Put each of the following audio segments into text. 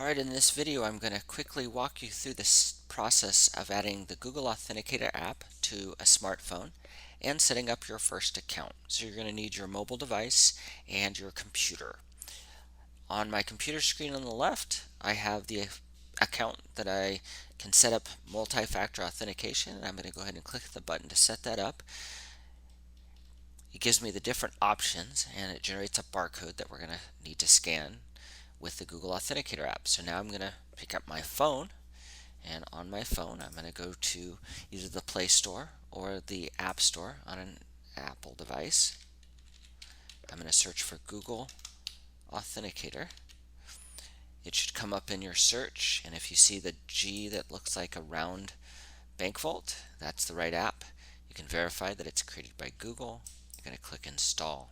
Alright, in this video I'm going to quickly walk you through this process of adding the Google Authenticator app to a smartphone and setting up your first account. So you're going to need your mobile device and your computer. On my computer screen on the left, I have the account that I can set up multi-factor authentication, and I'm going to go ahead and click the button to set that up. It gives me the different options and it generates a barcode that we're going to need to scan with the Google Authenticator app. So now I'm going to pick up my phone, and on my phone I'm going to go to either the Play Store or the App Store on an Apple device. I'm going to search for Google Authenticator. It should come up in your search, and if you see the G that looks like a round bank vault, that's the right app. You can verify that it's created by Google. You're going to click Install.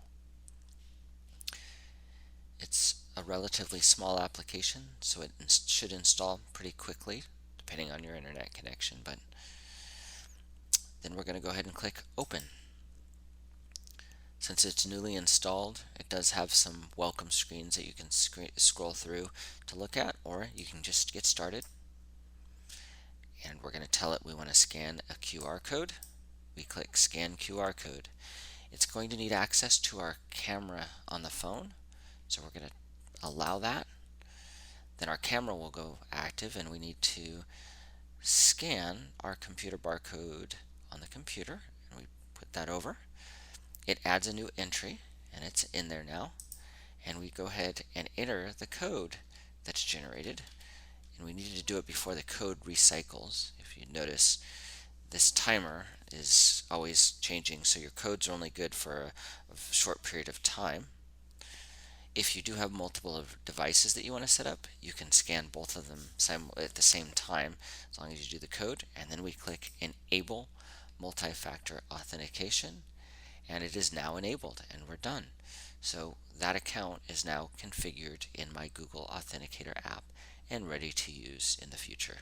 It's a relatively small application, so it should install pretty quickly, depending on your internet connection. But then we're going to go ahead and click Open. Since it's newly installed, it does have some welcome screens that you can scroll through to look at, or you can just get started. And we're going to tell it we want to scan a QR code. We click Scan QR code. It's going to need access to our camera on the phone, so we're going to allow that. Then our camera will go active, and we need to scan our computer barcode on the computer, and we put that over. It adds a new entry, and it's in there now, and we go ahead and enter the code that's generated, and we need to do it before the code recycles. If you notice, this timer is always changing, so your codes are only good for a short period of time. If you do have multiple devices that you want to set up, you can scan both of them at the same time, as long as you do the code. And then we click Enable Multi-Factor Authentication, and it is now enabled, and we're done. So that account is now configured in my Google Authenticator app and ready to use in the future.